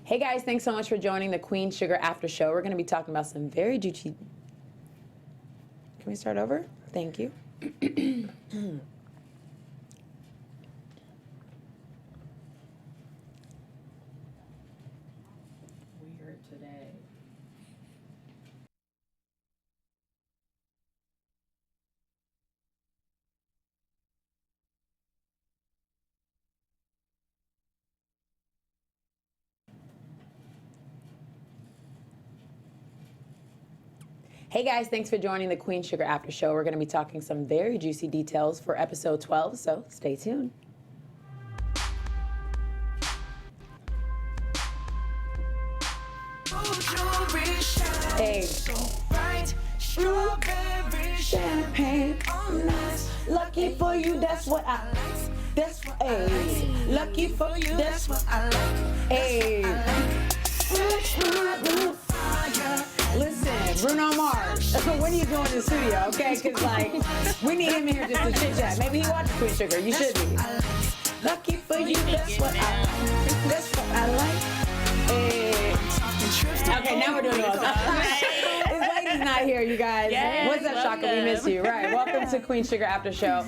Hey guys, thanks so much for joining the Queen Sugar After Show. We're going to be talking about some very juicy... Can we start over? Thank you. Weird today. Hey guys, thanks for joining the Queen Sugar After Show. We're going to be talking some very juicy details for episode 12, so stay tuned. Hey. Champagne, nice. Lucky for you, that's what I like. That's what hey. Lucky for you, that's what I like. Hey. Listen, Bruno Mars, what are you doing in the studio, okay? Because, like, we need him in here just to chit-chat. Maybe he watches Queen Sugar. You should be. Lucky for you, that's what I like. That's what I like. Hey. Okay, now we're doing it. This lady's not here, you guys. Yes, what's up, Shaka? We miss you. Right. Welcome to Queen Sugar After Show.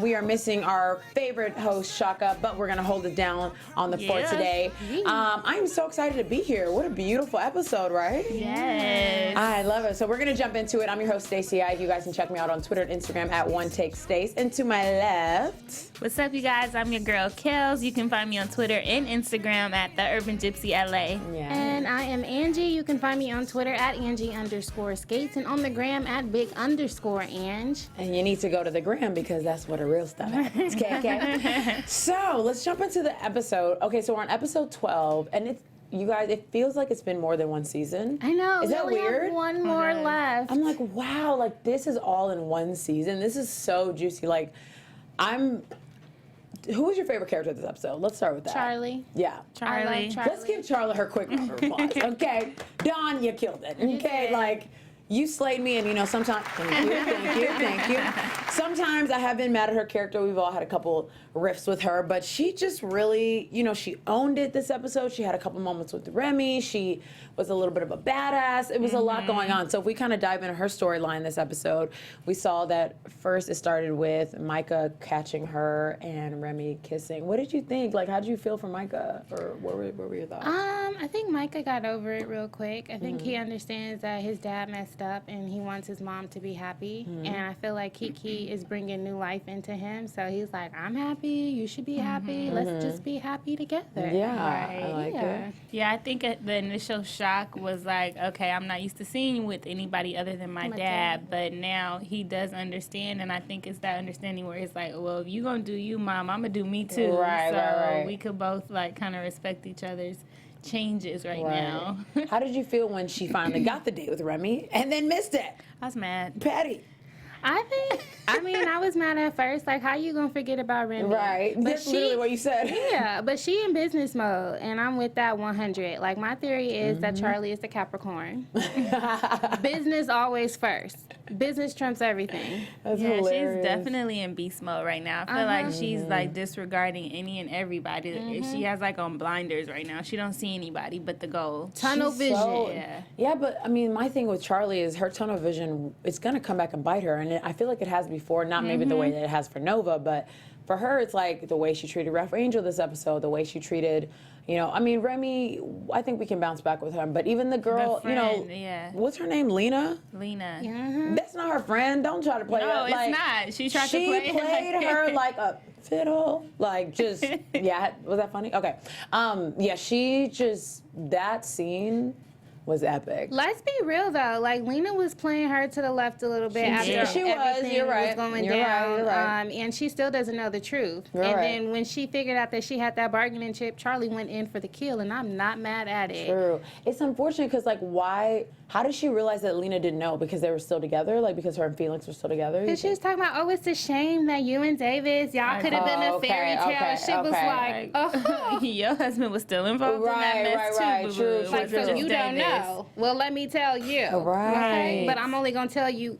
We are missing our favorite host, Shaka, but we're going to hold it down on the fort today. I'm so excited to be here. What a beautiful episode, right? Yes. I love it. So we're going to jump into it. I'm your host, Stacy. You guys can check me out on Twitter and Instagram at OneTakeStace. And to my left... What's up, you guys? I'm your girl, Kels. You can find me on Twitter and Instagram at The Urban Gypsy LA. Yeah. And I am Anjy. You can find me on Twitter at Anjy_Scates and on the gram at Big_Anj. And you need to go to the gram because that's where the real stuff happens. Okay. So let's jump into the episode. Okay, so we're on episode 12, and it's, you guys, it feels like it's been more than one season. I know. Is that we only weird? have one more left. I'm like, wow, like this is all in one season. This is so juicy. Like, who was your favorite character this episode? Let's start with that. Charley. Yeah. Charley. Let's give Charley her quick round of applause. Okay. Dawn, you killed it. Okay, like, you slayed me, and you know, sometimes, thank you. Sometimes I have been mad at her character. We've all had a couple riffs with her, but she just really, you know, she owned it this episode. She had a couple moments with Remy. She was a little bit of a badass. It was a lot going on. So if we kind of dive into her storyline this episode, we saw that first it started with Micah catching her and Remy kissing. What did you think? Like, how did you feel for Micah? Or what were your thoughts? I think Micah got over it real quick. I think he understands that his dad messed up and he wants his mom to be happy. And I feel like Kiki is bringing new life into him. So he's like, I'm happy. You should be happy. Let's just be happy together. Yeah, right. I like it. Yeah, I think the initial shock was like, okay, I'm not used to seeing you with anybody other than my dad. But now he does understand, and I think it's that understanding where it's like, well, if you gonna do you, Mom, I'm gonna do me too. Right. We could both like kind of respect each other's changes right now. How did you feel when she finally got the date with Remy and then missed it? I was mad. Patty. I was mad at first. Like, how you gonna forget about Remy? Right. But That's literally what you said. Yeah, but she in business mode, and I'm with that 100. Like, my theory is that Charley is the Capricorn. Business always first. Business trumps everything. That's Yeah, hilarious. she's definitely in beast mode right now. I feel like she's like disregarding any and everybody. She has like on blinders right now. She don't see anybody but the goal. Tunnel vision. Yeah, but I mean, my thing with Charley is her tunnel vision, it's going to come back and bite her. And I feel like it has before, not maybe the way that it has for Nova, but for her, it's like the way she treated Ref Angel this episode, the way she treated, you know, I mean, Remy, I think we can bounce back with her. But even the girl, you know, what's her name? Lena? That's not her friend. Don't try to play her. No, it's like, not. She tried to play play her like a fiddle. Like, just, yeah, was that funny? Okay. Yeah, she just, that scene was epic. Let's be real though. Like, Lena was playing her to the left a little bit after she was. everything You're right. was going You're down. right. You're right. And she still doesn't know the truth. You're and right. then when she figured out that she had that bargaining chip, Charley went in for the kill, and I'm not mad at it. True. It's unfortunate because, like, why? How did she realize that Lena didn't know? Because they were still together? Like, because her and Felix were still together? Because she was talking about, oh, it's a shame that you and Davis, y'all could have been a fairy tale. She was like, oh. Your husband was still involved in that mess too, boo-boo. Like, so you don't know. Well, let me tell you. Okay? But I'm only going to tell you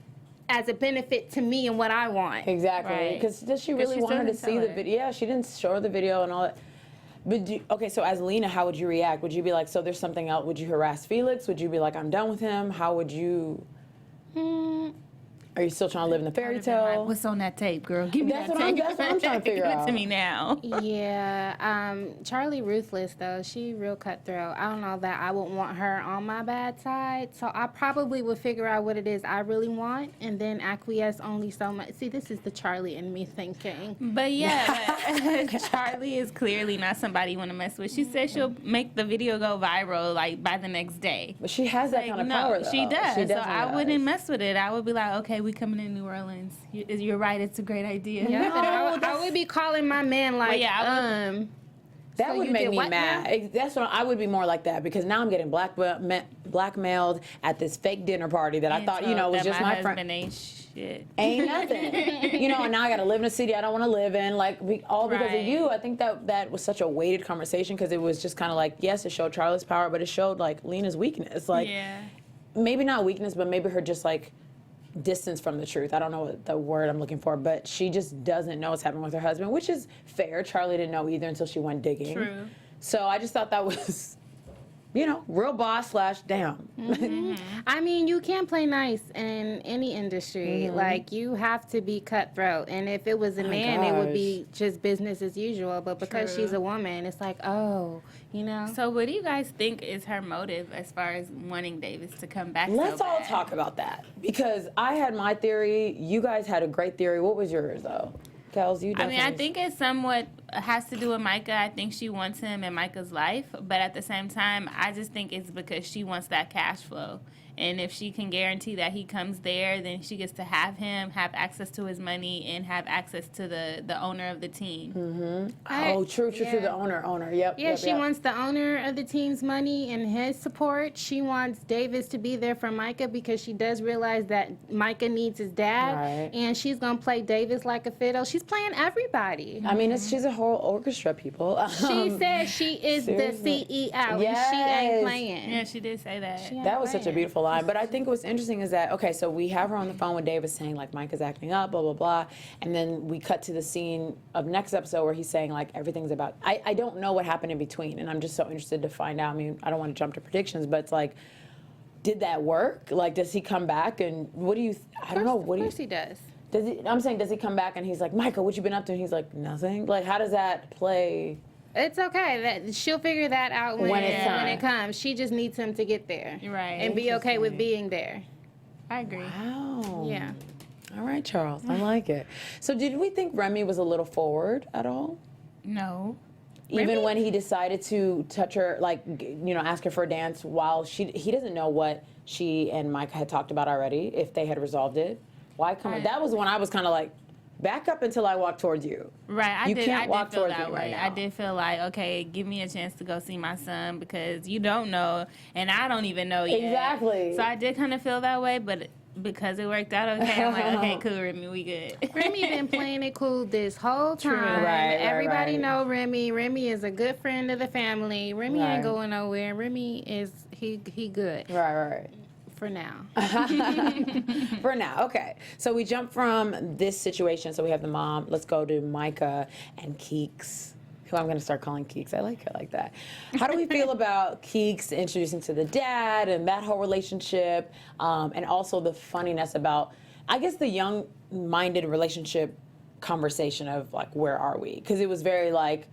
as a benefit to me and what I want. Exactly. Because does she really want her to see the video? Yeah, she didn't show her the video and all that. But okay, so as Lena, how would you react? Would you be like, so there's something else? Would you harass Felix? Would you be like, I'm done with him? How would you? Are you still trying to live in the fairy tale? What's on that tape, girl? Give me That's that what I'm- tape. that's what I'm trying to figure Give it out. to me now. Yeah, Charley ruthless though. She real cutthroat. I don't know that I would want her on my bad side. So I probably would figure out what it is I really want and then acquiesce only so much. See, this is the Charley in me thinking. But yeah, Charley is clearly not somebody you want to mess with. She said she'll make the video go viral like by the next day. But she has that kind of power, though. she does. So definitely I wouldn't does. mess with it. I would be like, okay, we coming to New Orleans. You're right. It's a great idea. Yeah, and I would be calling my man like, yeah, That So would you make did me what mad. That's what I would be more like that because now I'm getting blackmailed at this fake dinner party that I thought, was just my friend. husband ain't shit. Ain't nothing. And now I got to live in a city I don't want to live in, all because of Right. you. I think that was such a weighted conversation because it was just kind of like, yes, it showed Charlie's power, but it showed like Lena's weakness. Like, Yeah. maybe not weakness, but maybe her just like distance from the truth. I don't know what the word I'm looking for, but she just doesn't know what's happening with her husband, which is fair. Charley didn't know either until she went digging. True. So I just thought that was, real boss / damn. I mean, you can't play nice in any industry. Like, you have to be cutthroat. And if it was a man, it would be just business as usual. But because True. she's a woman, it's like, oh, So what do you guys think is her motive as far as wanting Davis to come back? Let's so all bad? talk about that because I had my theory. You guys had a great theory. What was yours, though? Kels, you I mean, I definitely- think it somewhat has to do with Micah. I think she wants him in Micah's life, but at the same time, I just think it's because she wants that cash flow. And if she can guarantee that he comes there, then she gets to have him, have access to his money, and have access to the owner of the team. True. The owner. Yep. Yeah, yep, she yep. wants the owner of the team's money and his support. She wants Davis to be there for Micah because she does realize that Micah needs his dad. Right. And she's going to play Davis like a fiddle. She's playing everybody. I mean, she's a whole orchestra, people. She said she is the seriously. CEO and she ain't Yes. playing. Yeah, she did say that. She ain't That was such a playing. beautiful line. But I think what's interesting is that, okay, so we have her on the phone with Davis saying, like, Micah's acting up, blah, blah, blah. And then we cut to the scene of next episode where he's saying, like, everything's about... I don't know what happened in between, and I'm just so interested to find out. I mean, I don't want to jump to predictions, but it's like, did that work? Like, does he come back? And what do you... I don't know. What do you... Of course he does. I'm saying, does he come back and he's like, Micah, what you been up to? And he's like, nothing. Like, how does that play? It's okay. That she'll figure that out when it's time. it comes. She just needs him to get there. Right. And be okay with Interesting. being there. I agree. Wow. Yeah. All right, Charles. I like it. So did we think Remy was a little forward at all? No. Even when he decided to touch her, like, ask her for a dance while he doesn't know what she and Micah had talked about already, if they had resolved it. Why come? That was when I was kind of like, back up until I walk towards you. Right, I You did. can't I walk did feel towards that me way. right I now. did feel like, okay, give me a chance to go see my son because you don't know, and I don't even know yet. Exactly. So I did kind of feel that way, but because it worked out okay, I'm like, okay, cool, Remy, we good. Remy been playing it cool this whole time. Right, Everybody right. know Remy. Remy is a good friend of the family. Remy Right. ain't going nowhere. Remy is he good Right. for now. For now, okay. So we jump from this situation. So we have the mom. Let's go to Micah and Keeks, who I'm going to start calling Keeks. I like her like that. How do we feel about Keeks introducing to the dad and that whole relationship, and also the funniness about, I guess, the young-minded relationship conversation of, like, where are we? Because it was very like,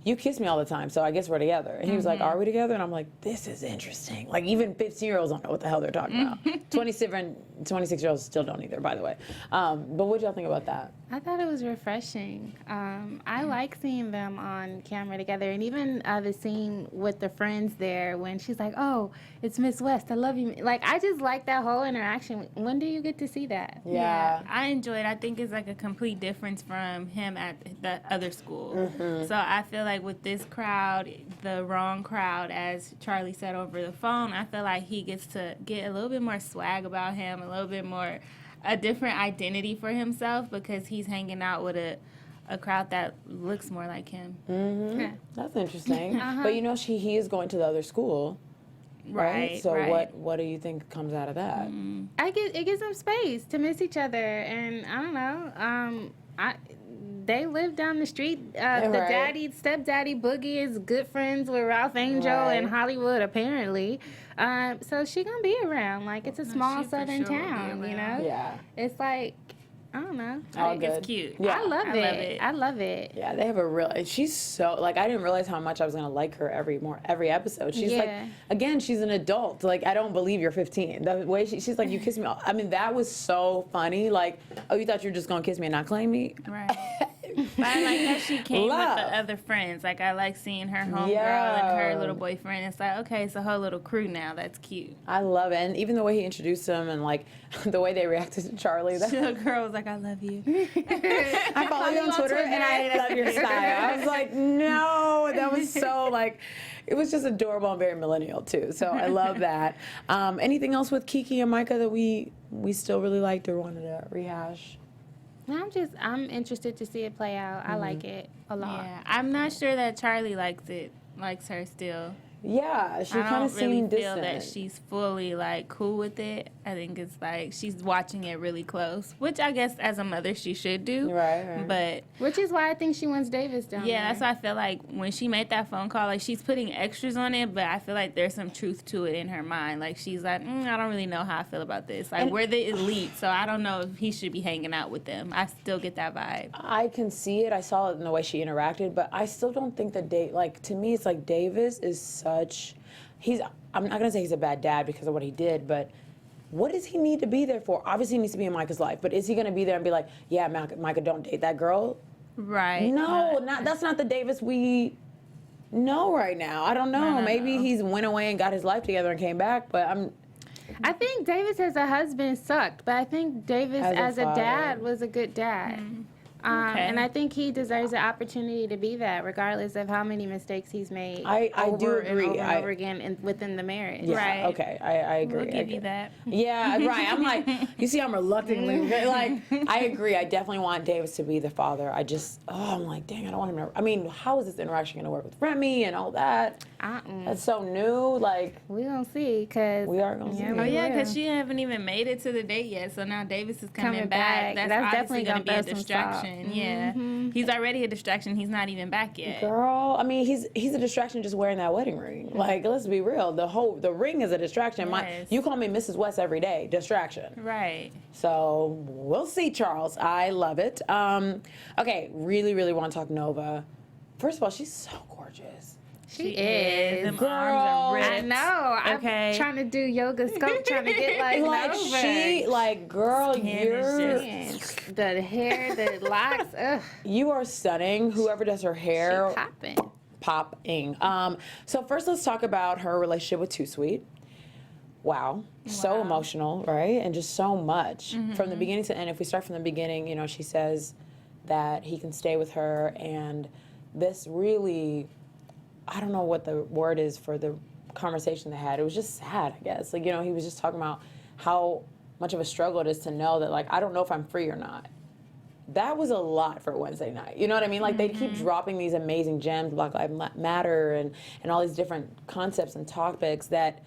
you kiss me all the time, so I guess we're together. And he was like, are we together? And I'm like, this is interesting. Like, even 15-years-olds don't know what the hell they're talking about. 26-year-olds still don't either, by the way. But what did y'all think about that? I thought it was refreshing. I like seeing them on camera together, and even the scene with the friends there when she's like, "Oh, it's Miss West. I love you." Like, I just like that whole interaction. When do you get to see that? Yeah. I enjoyed it. I think it's like a complete difference from him at the other school. So I feel like with this crowd, the wrong crowd, as Charley said over the phone, I feel like he gets to get a little bit more swag about him, a little bit more, a different identity for himself because he's hanging out with a crowd that looks more like him. Yeah. That's interesting. But he is going to the other school, right? So right. what do you think comes out of that? It gives them space to miss each other, and I don't know. they live down the street. The Right. stepdaddy Boogie is good friends with Ralph Angel Right. in Hollywood, apparently. So she gonna be around. Like, it's a small she for southern sure will be town, you know? around. Yeah. It's like, I don't know. I All think good. it's cute. Yeah. I love I love it. it. I love it. Yeah, they have a real. She's so like I didn't realize how much I was gonna like her every episode. She's like, Yeah. again, she's an adult. Like I don't believe you're 15. The way she's like, you kiss me. I mean, that was so funny. Like, oh, you thought you were just gonna kiss me and not claim me? Right. But I like how she came Love. with the other friends. Like, I like seeing her homegirl Yeah. and her little boyfriend. It's like, okay, it's a whole little crew now. That's cute. I love it, and even the way he introduced them and like the way they reacted to Charlie. The little girl was like, I love you. I follow you on Twitter and I love your style. I was like, no, that was so like, it was just adorable and very millennial too. So I love that. Anything else with Kiki and Micah that we still really liked or wanted to rehash? I'm interested to see it play out. I like it a lot. Yeah, I'm not sure that Charlie likes her still. Yeah, she I kind of don't really seemed feel distant. that she's fully like cool with it. I think it's like she's watching it really close, which I guess as a mother she should do. Right. But Which is why I think she wants Davis down yeah, there. that's why I feel like when she made that phone call, like she's putting extras on it, but I feel like there's some truth to it in her mind. Like she's like, I don't really know how I feel about this. Like we're the elite, so I don't know if he should be hanging out with them. I still get that vibe. I can see it. I saw it in the way she interacted, but I still don't think that to me, it's like Davis is such. I'm not gonna say he's a bad dad because of what he did, but what does he need to be there for? Obviously, he needs to be in Micah's life, but is he gonna be there and be like, yeah, Micah, don't date that girl? Right. No, that's not the Davis we know right now. I don't know. No. Maybe he's went away and got his life together and came back, but I think Davis as a husband sucked, but I think Davis As a as a dad father. was a good dad. Okay. And I think he deserves the opportunity to be that, regardless of how many mistakes he's made. I do over agree. and over and over again within the marriage. yeah, Right. okay, I agree. We'll give you that. Yeah, right. I'm like, you see, I'm reluctantly like. I agree. I definitely want Davis to be the father. I'm like, dang, I don't want him to. I mean, how is this interaction going to work with Remy and all that? That's so new. Like, We gonna see, cause we are going to see. Oh we yeah, will. because she haven't even made it to the date yet. So now Davis is coming Coming back. back. That's That's obviously definitely going to be a gonna throw some distraction. Yeah, he's already a distraction. He's not even back yet. Girl, I mean, he's a distraction just wearing that wedding ring. Like, let's be real. The ring is a distraction. Yes. You call me Mrs. West every day. Distraction. Right. So we'll see, Charles. I love it. Okay, really, really want to talk Nova. First of all, she's so gorgeous. she is. Them Girl, arms are ripped. I know. Okay. I'm trying to do yoga sculpt, trying to get like Like Nova. girl, Skin is Man, the hair, the locks, ugh, you are stunning. Whoever does her hair, she popping. popping. So first, let's talk about her relationship with Too Sweet. Wow, so emotional, right? And just so much from the beginning to end. If we start from the beginning, she says that he can stay with her, and this really, I don't know what the word is for the conversation they had. It was just sad, I guess. Like, he was just talking about how much of a struggle it is to know that, like, I don't know if I'm free or not. That was a lot for Wednesday night. You know what I mean? Like, they keep dropping these amazing gems, Black Lives Matter, and all these different concepts and topics that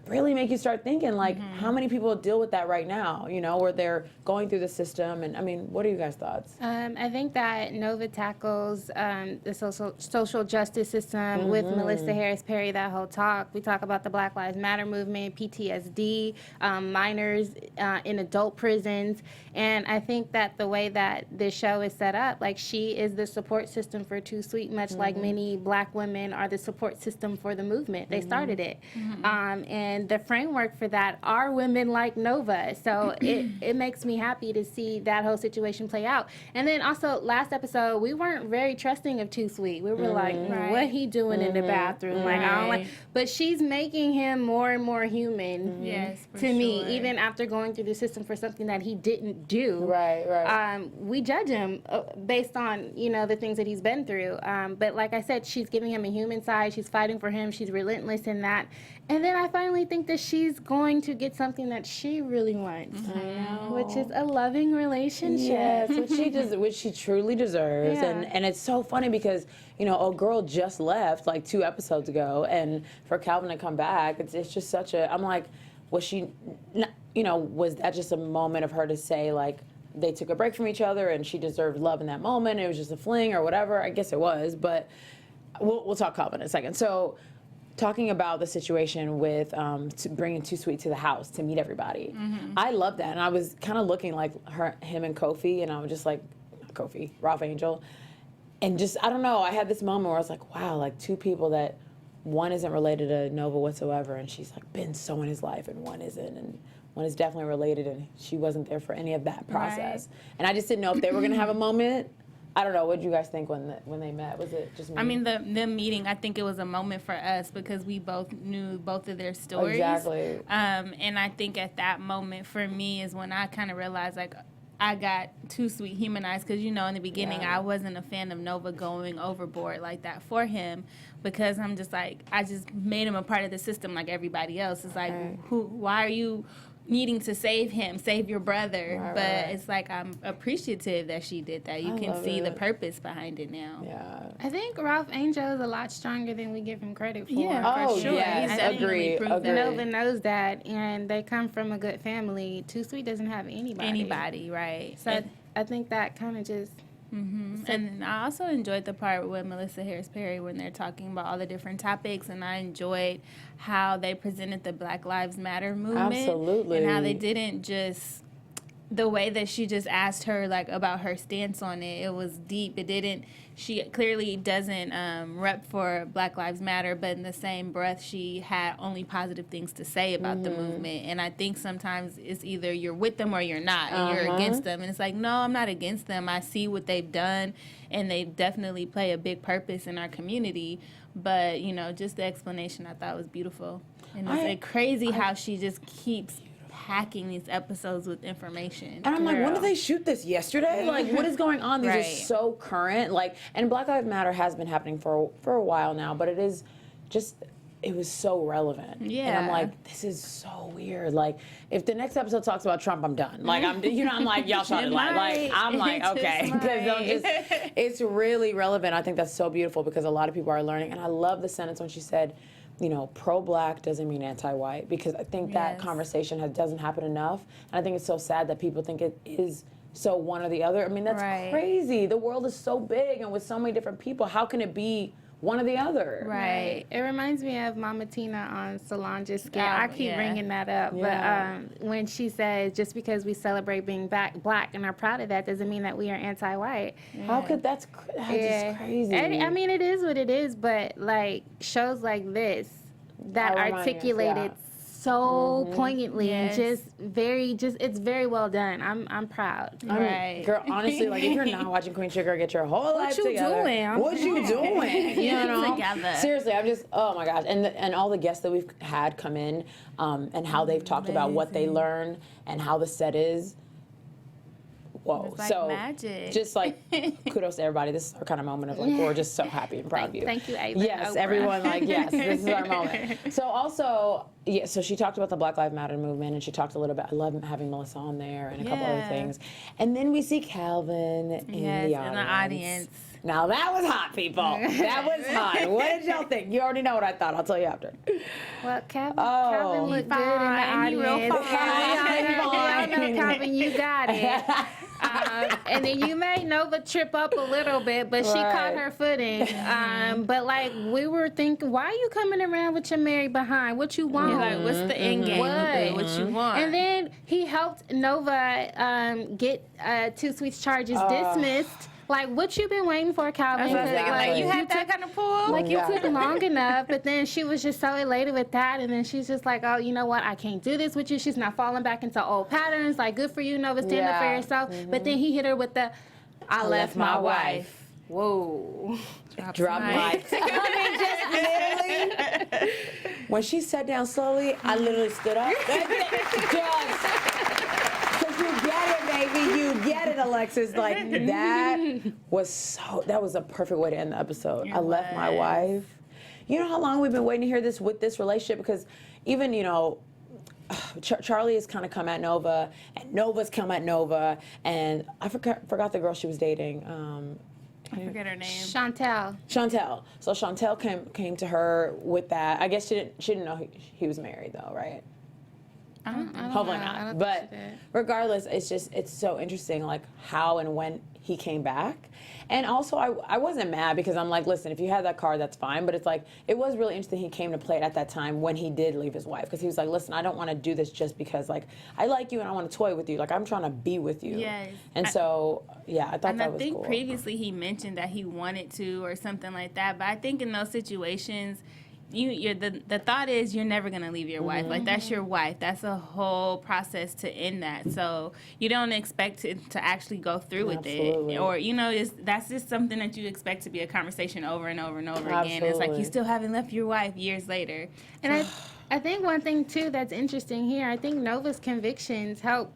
really make you start thinking, like, how many people deal with that right now, where they're going through the system? And, I mean, what are you guys' thoughts? I think that Nova tackles the social justice system with Melissa Harris Perry, that whole talk. We talk about the Black Lives Matter movement, PTSD, minors in adult prisons. And I think that the way that this show is set up, like, she is the support system for Too Sweet, much like many black women are the support system for the movement. They started it. And the framework for that are women like Nova. So it makes me happy to see that whole situation play out. And then also, last episode, we weren't very trusting of Too Sweet. We were like, what he doing in the bathroom? Like, I don't like. But she's making him more and more human. Yes, for To me, sure. even after going through the system for something that he didn't do. Right. We judge him based on, the things that he's been through. But like I said, she's giving him a human side. She's fighting for him. She's relentless in that. And then I finally think that she's going to get something that she really wants, which is a loving relationship. Yes, which she truly deserves. Yeah. And it's so funny because, a girl just left like 2 episodes ago, and for Calvin to come back, it's just such a, I'm like, was she, was that just a moment of her to say, like, they took a break from each other and she deserved love in that moment. It was just a fling or whatever. I guess it was, but we'll talk Calvin in a second. So talking about the situation with bringing Too Sweet to the house to meet everybody. I love that. And I was kind of looking like him and Kofi, and I was just like, Kofi, Ralph Angel. And just, I don't know, I had this moment where I was like, wow, like two people that one isn't related to Nova whatsoever, and she's like been so in his life, and one isn't, and one is definitely related, and she wasn't there for any of that process. Right. And I just didn't know if they were gonna have a moment. I don't know, what did you guys think when they met? Was it just me? I mean, them meeting, I think it was a moment for us because we both knew both of their stories. Exactly. And I think at that moment for me is when I kind of realized, like, I got Too Sweet humanized because, you know, in the beginning, I wasn't a fan of Nova going overboard like that for him because I'm just like, I just made him a part of the system like everybody else. It's like, why are you needing to save him, save your brother? But it's like, I'm appreciative that she did that. You can see the purpose behind it now. Yeah. I think Ralph Angel is a lot stronger than we give him credit for. Yeah, Oh, for sure. yes, He's definitely proved that. Nova knows that, and they come from a good family. Too Sweet doesn't have anybody. Right. So I think that kind of just... And I also enjoyed the part with Melissa Harris Perry when they're talking about all the different topics, and I enjoyed how they presented the Black Lives Matter movement. Absolutely. And how they didn't just, the way that she just asked her, like, about her stance on it, it was deep. It didn't, she clearly doesn't rep for Black Lives Matter, but in the same breath, she had only positive things to say about the movement. And I think sometimes it's either you're with them or you're not, and you're against them. And it's like, no, I'm not against them. I see what they've done, and they definitely play a big purpose in our community. But, you know, just the explanation I thought was beautiful. And it's like crazy how she just keeps packing these episodes with information. And I'm like, when did they shoot this? Yesterday? Like, what is going on? These are so current. Like, and Black Lives Matter has been happening for a while now, but it is just, it was so relevant. Yeah. And I'm like, this is so weird. Like, if the next episode talks about Trump, I'm done. Like, I'm like, y'all shot it. Like, I'm like, okay. Because it's really relevant. I think that's so beautiful because a lot of people are learning. And I love the sentence when she said, you know, pro-Black doesn't mean anti-white, because I think that conversation doesn't happen enough. And I think it's so sad that people think it is so one or the other. I mean, that's crazy. The world is so big and with so many different people. How can it be one or the other? Right. It reminds me of Mama Tina on Solange's skit. I keep bringing that up. But when she says, just because we celebrate being Black and are proud of that doesn't mean that we are anti-white. How could that's just crazy. And, I mean, it is what it is, but like shows like this that articulate it so poignantly and just it's very well done. I'm proud. Girl, honestly, like if you're not watching Queen Sugar, get your whole life together. What you doing? You know? Seriously, I'm just, oh my gosh. And all the guests that we've had come in and how they've talked about what they learn and how the set is. Whoa. It's like so magic. Just like kudos to everybody. This is our kind of moment of like, we're just so happy and proud of you. Thank you, Ava. Yes, Oprah. everyone, like, yes, this is our moment. So also, so she talked about the Black Lives Matter movement, and she talked a little bit, I love having Melissa on there and a couple other things. And then we see Calvin in the audience. Now that was hot, people. That was hot. What did y'all think? You already know what I thought. I'll tell you after. Well, Calvin looked good in the audience. Y'all know, Calvin, you got it. And then you made Nova trip up a little bit, but she caught her footing. But like we were thinking, why are you coming around with your Mary behind? What you want? Like, what's the end game? What you want? And then he helped Nova get Too Sweet's charges dismissed. Like, what you been waiting for, Calvin? Like, you had that kind of pull? Like, you took long enough, but then she was just so elated with that, and then she's just like, oh, you know what? I can't do this with you. She's not falling back into old patterns. Like, good for you, Nova, stand up for yourself. But then he hit her with the, I left my wife. Whoa. Drop mic. I mean, just literally. When she sat down slowly, I literally stood up. Baby, you get it, Alexis. Like that was a perfect way to end the episode. I left my wife. You know how long we've been waiting to hear this with this relationship? Because even, you know, Charley has kind of come at Nova, and Nova's come at Nova, and I forgot the girl she was dating. I forget her name. Chantel. So Chantel came to her with that. I guess she didn't know he was married though, right? Hopefully know. I not. don't But think she did. regardless, it's so interesting, like how and when he came back. And also, I wasn't mad because I'm like, listen, if you had that card, that's fine. But it's like, it was really interesting he came to play it at that time when he did leave his wife. Because he was like, listen, I don't want to do this just because, like, I like you and I want to toy with you. Like, I'm trying to be with you. Yes. And so, yeah, I thought And that I was think cool. previously he mentioned that he wanted to or something like that. But I think in those situations, the thought is you're never gonna leave your wife. Like that's your wife. That's a whole process to end that. So you don't expect it to actually go through with Absolutely. it, or that's just something that you expect to be a conversation over and over and over again. It's like Absolutely. you still haven't left your wife years later. And I think one thing too that's interesting here, I think Nova's convictions help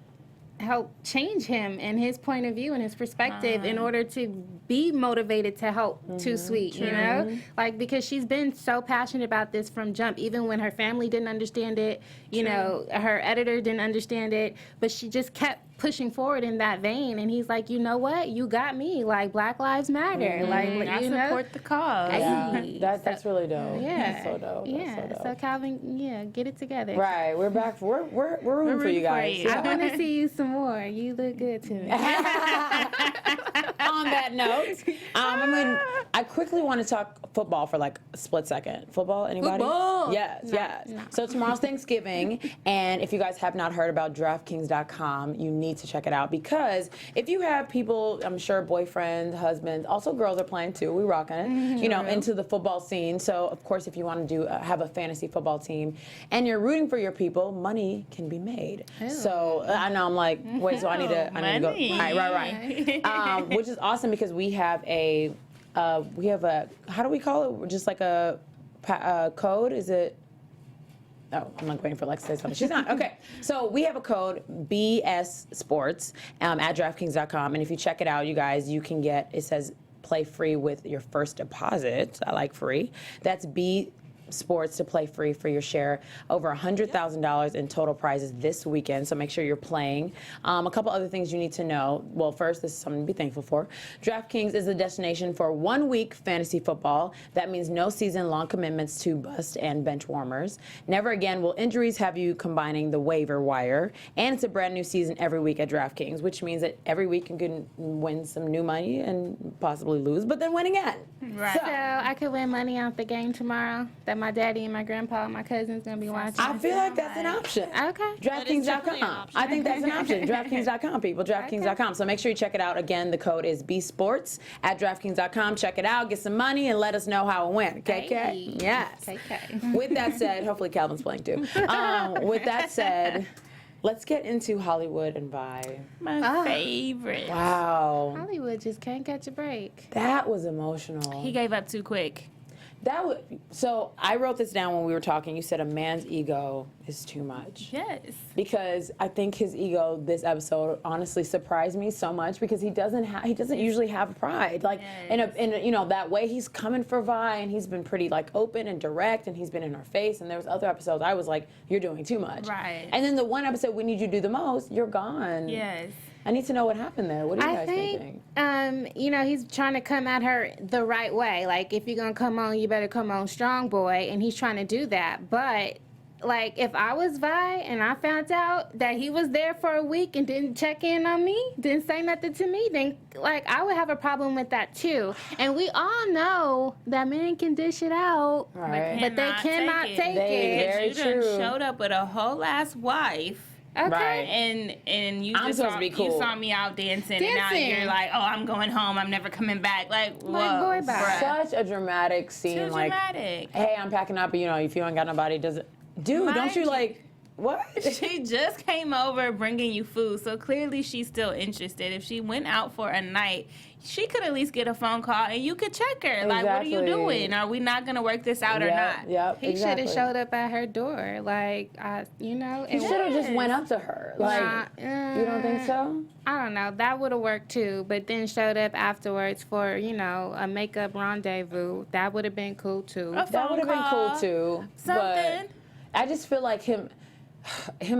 change him and his point of view and his perspective in order to be motivated to help Too Sweet, you know? Like, because she's been so passionate about this from jump, even when her family didn't understand it, you know, her editor didn't understand it, but she just kept pushing forward in that vein. And he's like, you know what? You got me. Like, Black Lives Matter. Like, I you know? support the cause. Yeah, that's really dope. Yeah. That's so dope. That's Yeah. so dope. So Calvin, get it together. Right, we're back. We're rooting for you guys. you. I want to see you some more. You look good to me. On that note, I quickly want to talk football for like a split second. Football, anybody? Football. Yes. So tomorrow's Thanksgiving, and if you guys have not heard about DraftKings.com, you need to check it out because if you have people, I'm sure boyfriends, husbands, also girls are playing too. We rocking it, you know, into the football scene. So of course, if you want to have a fantasy football team, and you're rooting for your people, money can be made. So I know I'm like, wait, so I need to go. Money. Right. Which is awesome because we have a how do we call it? Just like a code? Is it? Oh, I'm like waiting for Lex to say something. She's not. Okay. So we have a code, BS Sports, at DraftKings.com. And if you check it out, you guys, you can get, it says play free with your first deposit. I like free. That's B Sports to play free for your share over $100,000 in total prizes this weekend, so make sure you're playing. A couple other things you need to know. Well, first, this is something to be thankful for. DraftKings is the destination for 1 week fantasy football. That means no season-long commitments to bust and bench warmers. Never again will injuries have you combining the waiver wire. And it's a brand new season every week at DraftKings, which means that every week you can win some new money and possibly lose, but then win again. Right. So I could win money off the game tomorrow that my daddy and my grandpa and my cousin's going to be watching. I feel like that's an option. Okay. definitely an DraftKings.com. option. I think that's an option. DraftKings.com, people. DraftKings.com. So make sure you check it out. Again, the code is BSports at DraftKings.com. Check it out, get some money, and let us know how it went. KK? Hey. Yes. KK. With that said, hopefully Calvin's playing too. With that said, let's get into Hollywood and Vi. My favorite. Wow. Hollywood just can't catch a break. That was emotional. He gave up too quick. So I wrote this down when we were talking. You said a man's ego is too much. Yes. Because I think his ego this episode honestly surprised me so much because he doesn't usually have pride. Like in a you know that way he's coming for Vi and he's been pretty like open and direct and he's been in her face and there was other episodes I was like you're doing too much. Right. And then the one episode we need you to do the most, you're gone. Yes. I need to know what happened there. What are you I guys thinking? think, he's trying to come at her the right way. Like, if you're going to come on, you better come on strong, boy. And he's trying to do that. But, like, if I was Vi and I found out that he was there for a week and didn't check in on me, didn't say nothing to me, then, like, I would have a problem with that, too. And we all know that men can dish it out, Right. but they cannot take They- it. Very You done true. showed up with a whole ass wife. Okay. Right. And you I'm just supposed saw, to be cool. you saw me out dancing, and now Dancing. you're like, oh, I'm going home. I'm never coming back. Like, whoa, boy, bye. bruh. Such a dramatic scene. Too like, dramatic. hey, I'm packing up, but if you ain't got nobody, dude, don't Mind you you- like, what? She just came over bringing you food, so clearly she's still interested. If she went out for a night, she could at least get a phone call and you could check her. Like, what are you Exactly. doing? Are we not going to work this out or not? Yep, He exactly. should have showed up at her door, like, He and should have just went up to her. Like, you don't think so? I don't know. That would have worked too, but then showed up afterwards for, a makeup rendezvous. That would have been cool too. A That would have phone been cool call, too. Something. But I just feel like him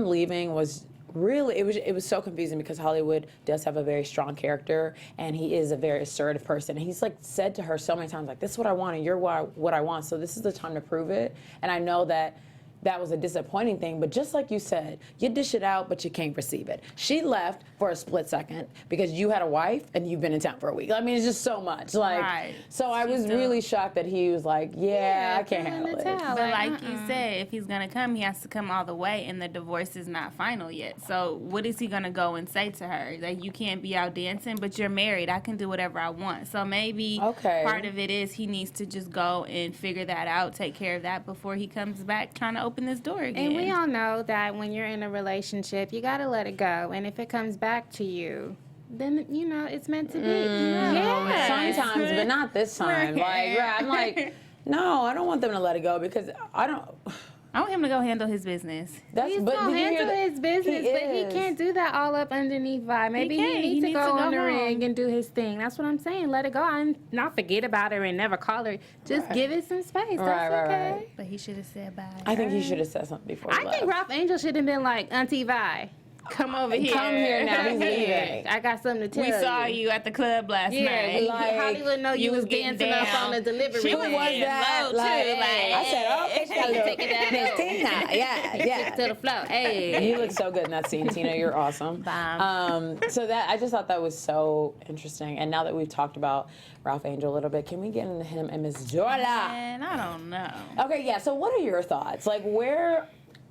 leaving was really it was so confusing because Hollywood does have a very strong character and he is a very assertive person. And he's like said to her so many times like, this is what I want and you're what I want. So this is the time to prove it. And I know that that was a disappointing thing. But just like you said, you dish it out, but you can't receive it. She left for a split second because you had a wife and you've been in town for a week. I mean, it's just so much. Like, Right. so I was really shocked that he was like, I can't handle it. But like you said, if he's gonna come, he has to come all the way, and the divorce is not final yet. So what is he gonna go and say to her? Like, you can't be out dancing, but you're married. I can do whatever I want. So maybe part of it is he needs to just go and figure that out, take care of that before he comes back trying to open this door again. And we all know that when you're in a relationship, you gotta let it go. And if it comes back to you, then it's meant to be. Sometimes, but not this time. Like, I'm like, no, I don't want them to let it go because I want him to go handle his business. He's gonna handle his business, but he can't do that all up underneath Vi. Maybe he needs to go on the ring and do his thing. That's what I'm saying. Let it go and not forget about her and never call her. Just give it some space. That's okay. Right. But he should have said bye. I think he should have said something before he left. think Ralph Angel should have been like, Auntie Vi, come over here. Come here now. He's leaving. I got something to tell you. We saw you at the club last night. like, Hollywood know you was dancing up on the delivery. She was that? low, too. I said, oh, Take it down Miss low. Tina. Yeah. To the floor. Hey. You look so good in that scene, Tina. You're awesome. So I just thought that was so interesting. And now that we've talked about Ralph Angel a little bit, can we get into him and Miss Darla? And I don't know. Okay, yeah. So what are your thoughts? Like,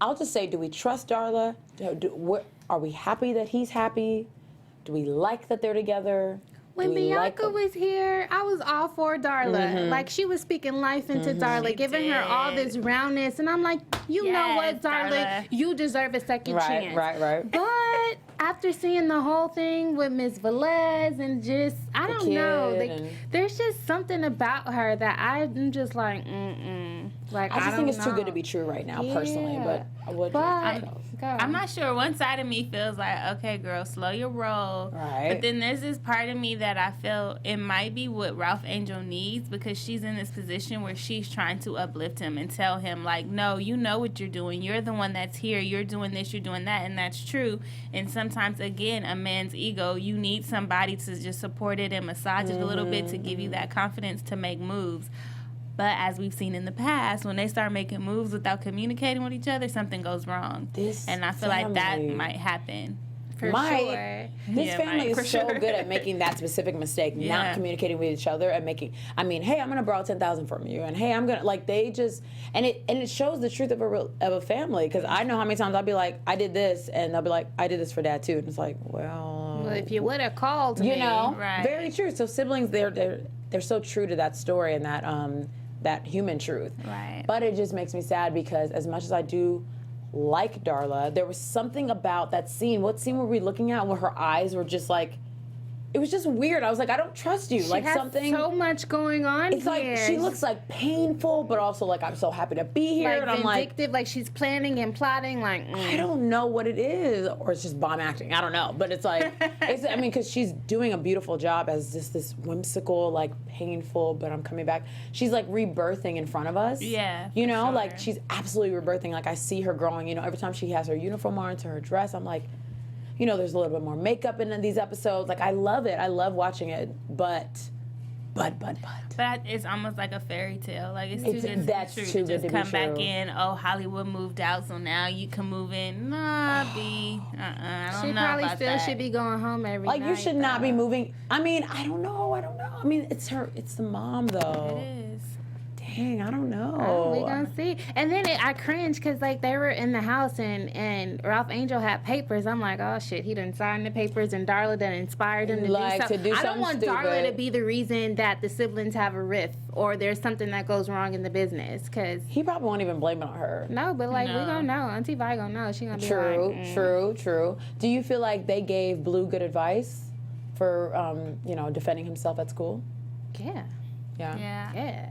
I'll just say, do we trust Darla? Are we happy that he's happy? Do we like that they're together? When Bianca was here, I was all for Darla. Like, she was speaking life into Darla, giving her all this roundness. And I'm like, you know what, Darla? You deserve a second chance. Right. But after seeing the whole thing with Miss Velez and just, I don't know. There's just something about her that I'm just like, Like, I just think it's too good to be true right now, personally. But I'm not sure. One side of me feels like, okay, girl, slow your roll. Right. But then there's this part of me that I feel it might be what Ralph Angel needs, because she's in this position where she's trying to uplift him and tell him, like, no, you know what you're doing. You're the one that's here. You're doing this. You're doing that. And that's true. And sometimes, again, a man's ego, you need somebody to just support it and massage it a little bit to give you that confidence to make moves. But as we've seen in the past, when they start making moves without communicating with each other, something goes wrong. And I feel like that might happen. For sure. This family is so good at making that specific mistake, not communicating with each other and making, hey, I'm going to borrow $10,000 from you. And hey, I'm going to, like, they just, and it shows the truth of a family. Because I know how many times I'll be like, I did this. And they'll be like, I did this for Dad too. And it's like, well, if you would have called me. Right. Very true. So siblings, they're so true to that story and that human truth. Right. But it just makes me sad because as much as I do like Darla, there was something about that scene. What scene were we looking at where her eyes were just like, it was just weird. I was like, I don't trust you. She like has something. So much going on. It's like she looks like painful, but also like I'm so happy to be here. Like and I'm vindictive, like she's planning and plotting. Like I don't know what it is, or it's just bomb acting. I don't know, but it's like because she's doing a beautiful job as just this whimsical, like painful, but I'm coming back. She's like rebirthing in front of us. Yeah, you know, like she's absolutely rebirthing. Like I see her growing. You know, every time she has her uniform on to her dress, I'm like, you know, there's a little bit more makeup in these episodes. Like, I love it. I love watching it. But it's almost like a fairy tale. Like, it's too good to be that's true. too good Just to be come back true. in. Oh, Hollywood moved out, so now you can move in. Nah, B. I don't she know probably about still that. should be going home every night. like, you should not be moving. I mean, I don't know. I mean, it's the mom, though. It is. Dang, I don't know. We gonna see. And then I cringed because like they were in the house and Ralph Angel had papers. I'm like, oh shit, he done signed the papers and Darla done inspired him to do something. I don't want Darla to be the reason that the siblings have a rift or there's something that goes wrong in the business. Cause he probably won't even blame it on her. No, but like we gonna know. Auntie Vi gonna know. She gonna be True. Do you feel like they gave Blue good advice for defending himself at school? Yeah.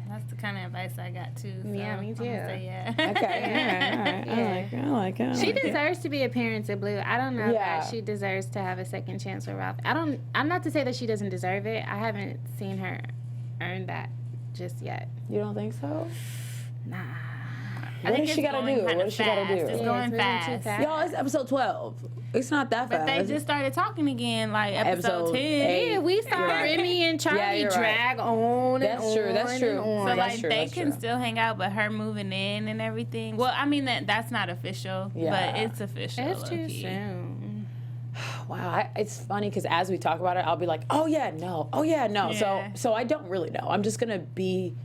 That's the kind of advice I got too. So Yeah, me too. I'm gonna say yeah. Okay, all right. I like it. She deserves to be a parent to Blue. I don't know that she deserves to have a second chance with Ralph. I'm not to say that she doesn't deserve it. I haven't seen her earn that just yet. You don't think so? Nah. What does she gotta do? What does she gotta do? It's going fast. Y'all, it's episode 12. It's not that But fast. they just started talking again, like episode 10. Yeah, we saw Remy and Charlie you're right. drag on That's and true, on that's true. and on. So That's like true, they that's can true. still hang out, but her moving in and everything. Well, I mean that's not official, Yeah. but it's official. It's too low-key. soon. Wow, it's funny because as we talk about it, I'll be like, oh yeah, no. Yeah. So I don't really know. I'm just gonna be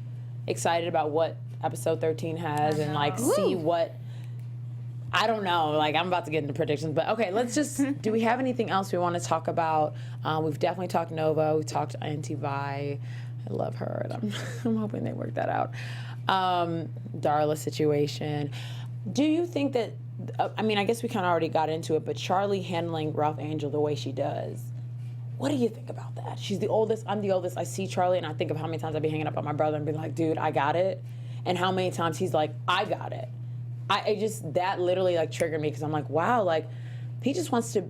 excited about what episode 13 has and like see what. I don't know. Like I'm about to get into predictions, but okay, let's just. Do we have anything else we want to talk about? We've definitely talked Nova. We talked Auntie Vi. I love her, and I'm hoping they work that out. Darla situation. Do you think that? I mean, I guess we kind of already got into it, but Charley handling Ralph Angel the way she does. What do you think about that? She's the oldest. I'm the oldest. I see Charley, and I think of how many times I'd be hanging up on my brother and being like, "Dude, I got it," and how many times he's like, "I got it." I just that literally like triggered me because I'm like, wow, like he just wants to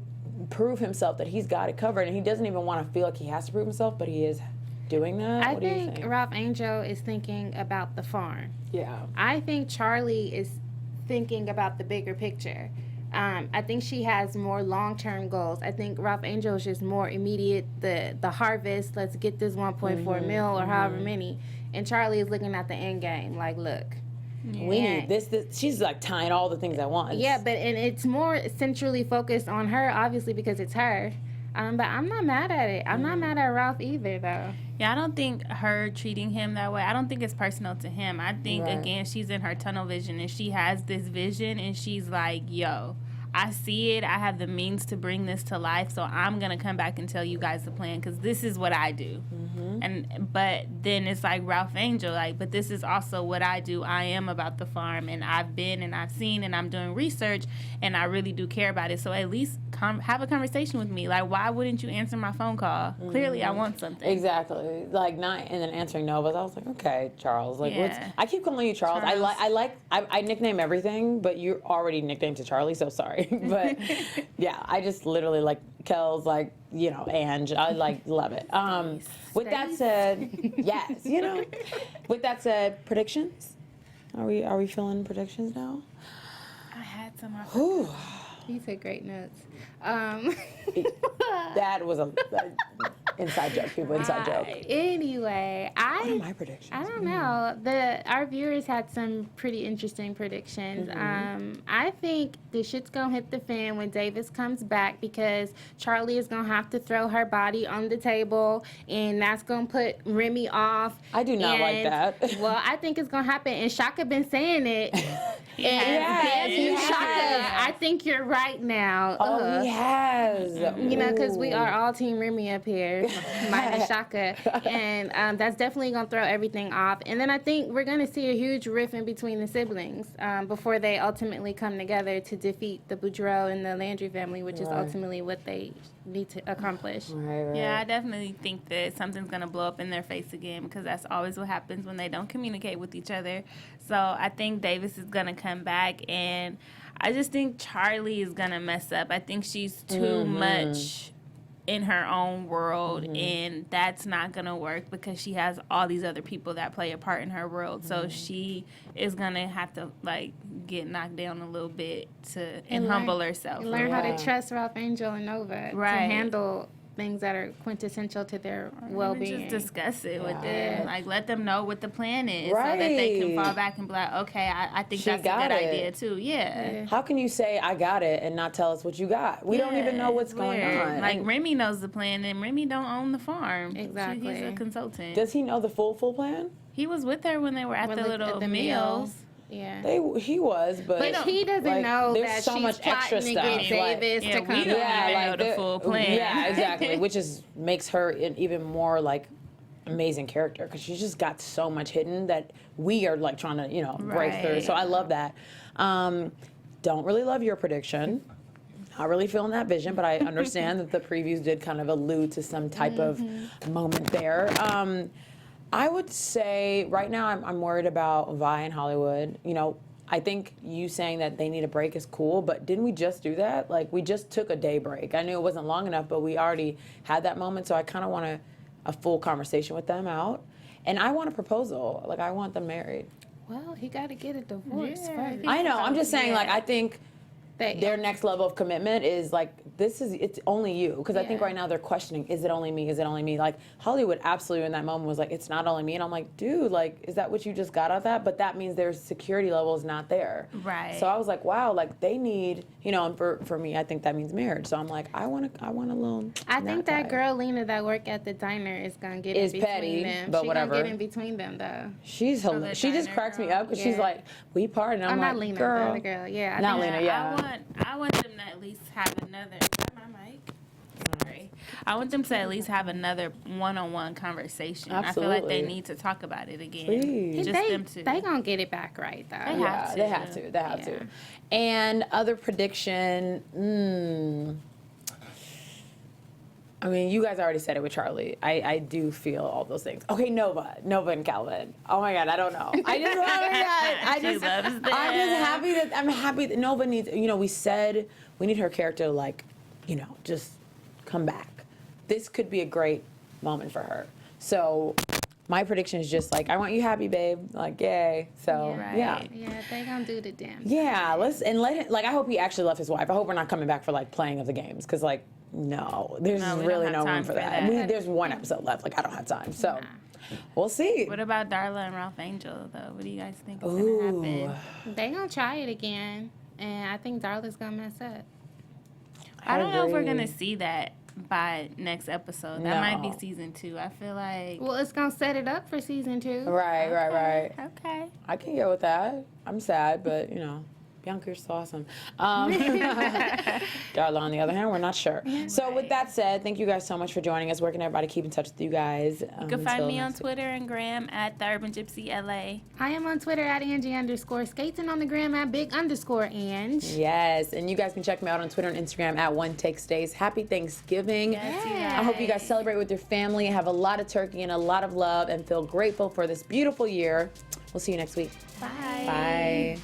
prove himself that he's got it covered, and he doesn't even want to feel like he has to prove himself, but he is doing that. I What do you think think? Ralph Angel is thinking about the farm. Yeah. I think Charley is thinking about the bigger picture. I think she has more long-term goals. I think Ralph Angel is just more immediate, the harvest, let's get this 1.4 mil or however many. And Charley is looking at the end game, like, look. We need this. She's like tying all the things at once. Yeah, and it's more centrally focused on her, obviously, because it's her. But I'm not mad at it. I'm not mad at Ralph either, though. Yeah, I don't think her treating him that way, I don't think it's personal to him. I think, again, she's in her tunnel vision, and she has this vision, and she's like, yo, I see it. I have the means to bring this to life, so I'm going to come back and tell you guys the plan because this is what I do. But then it's like Ralph Angel, like, but this is also what I do. I am about the farm, and I've been and I've seen and I'm doing research, and I really do care about it. So at least have a conversation with me. Like, why wouldn't you answer my phone call? Clearly, I want something. Exactly. Like not and then answering Nova's. I was like, okay, Charles. Like, what's? I keep calling you Charles. I nickname everything, but you're already nicknamed to Charlie, so sorry. But yeah, I just literally like Kel's like, you know, Anjy. I like love it. With that said, yes, you know. With that said, predictions. Are we feeling predictions now? I had some. Ooh, You took great notes. that was a inside joke. People, inside joke. Anyway, What are my predictions? I don't know. Our viewers had some pretty interesting predictions. I think the shit's gonna hit the fan when Davis comes back because Charley is gonna have to throw her body on the table, and that's gonna put Remy off. I do not like that. Well, I think it's gonna happen, and Shaka been saying it. Yes, Shaka, I think you're right now. Oh, he has. You know, because we Ooh. are all Team Remy up here, minus Shaka. And that's definitely going to throw everything off. And then I think we're going to see a huge rift in between the siblings before they ultimately come together to defeat the Boudreaux and the Landry family, which is ultimately what they need to accomplish. Right. Yeah, I definitely think that something's going to blow up in their face again because that's always what happens when they don't communicate with each other. So I think Davis is going to come back, and I just think Charley is going to mess up. I think she's too much in her own world, and that's not going to work because she has all these other people that play a part in her world. So she is going to have to, like, get knocked down a little bit and humble herself. Learn how to trust Ralph Angel and Nova to Right. handle things that are quintessential to their well-being. Just discuss it with them. Like, let them know what the plan is so that they can fall back and be like, okay, I think She that's a got good it. idea, too. Yeah. How can you say I got it and not tell us what you got? We don't even know what's it's going weird. on. Like, And Remy knows the plan, and Remy don't own the farm. Exactly. He's a consultant. does he know the full plan? He was with her when they were at When the they- little at the meals. Yeah. He was, but He doesn't like, know there's that so she's much extra plotting stuff. against like- Davis Yeah, to we come. don't even know the there- full plan. Yeah, exactly. Which makes her an even more like amazing character because she's just got so much hidden that we are like trying to break through. Right. So I love that. Don't really love your prediction. Not really feeling that vision, but I understand that the previews did kind of allude to some type of moment there. I would say right now I'm worried about Vi in Hollywood. You know, I think you saying that they need a break is cool, but didn't we just do that? Like, we just took a day break. I knew it wasn't long enough, but we already had that moment, so I kind of want a full conversation with them out. And I want a proposal. Like, I want them married. Well, he got to get a divorce Yeah. first. I know. I'm just saying, like, I think their next level of commitment is like, it's only you. Because I think Yeah. right now they're questioning, is it only me? Is it only me? Like, Hollywood absolutely in that moment was like, it's not only me. And I'm like, dude, like, is that what you just got out of that? But that means their security level is not there. Right. So I was like, wow, like they need, and for me, I think that means marriage. So I'm like, I want a little. I think that vibe. girl Lena that work at the diner is gonna get Is in between petty, them. but She whatever. gonna get in between them though. She's hilarious. She just diner cracks me girl. up because she's Yeah. like, we part. And I'm not like, Lena, girl. the other girl. Yeah, Not Lena, yeah. I want them to at least have another. Is that my mic? Sorry. I want them to at least have another one-on-one conversation. I feel like they Absolutely. need to talk about it again. Please. Just them two. They gonna get it back right though. They have They to. have to. They have Yeah. to. And other prediction. I mean, you guys already said it with Charley. I do feel all those things. Okay, Nova and Calvin. Oh my God, I don't know. I just love that. She loves them. I'm happy that Nova needs. We said we need her character to like, just come back. This could be a great moment for her. So my prediction is just like, I want you happy, babe. Like, yay. So yeah. Yeah, they gonna do the damn. Yeah, let him, like, I hope he actually left his wife. I hope we're not coming back for like playing of the games, because like, no, there's No, we really don't have no room time for for that. that. There's one episode left. Like, I don't have time. So we'll see. What about Darla and Ralph Angel, though? What do you guys think is Ooh. going to happen? They gonna try it again, and I think Darla's gonna mess up. I don't know if we're agree. going to see that by next episode. That might be No. season 2. I feel like. Well, it's gonna set it up for season 2. Right. Okay. I can get with that. I'm sad, but Bianca, you're so awesome. Darla, on the other hand, we're not sure. So with that said, thank you guys so much for joining us. Where can everybody keep in touch with you guys? You can find me on Twitter and Gram at The Urban Gypsy LA. I am on Twitter at Anjy_Scates and on the gram at Big_Anj. Yes, and you guys can check me out on Twitter and Instagram at OneTakeStays. Happy Thanksgiving. Yes, you I hope you guys guys. celebrate with your family, have a lot of turkey and a lot of love, and feel grateful for this beautiful year. We'll see you next week. Bye. Bye.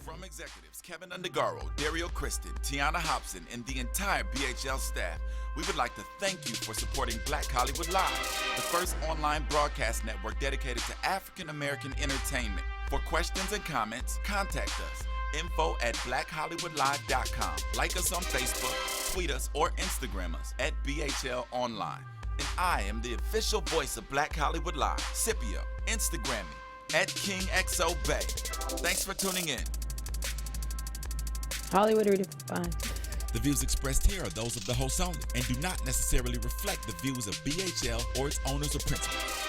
From executives Kevin Undergaro, Dario Kristen, Tiana Hobson, and the entire BHL staff, we would like to thank you for supporting Black Hollywood Live, the first online broadcast network dedicated to African American entertainment. For questions and comments, contact us. info@blackhollywoodlive.com. Like us on Facebook, tweet us, or Instagram us at BHL Online. And I am the official voice of Black Hollywood Live, Scipio. Instagram me at KingXOBay. Thanks for tuning in. Hollywood redefined. The views expressed here are those of the host only and do not necessarily reflect the views of BHL or its owners or principals.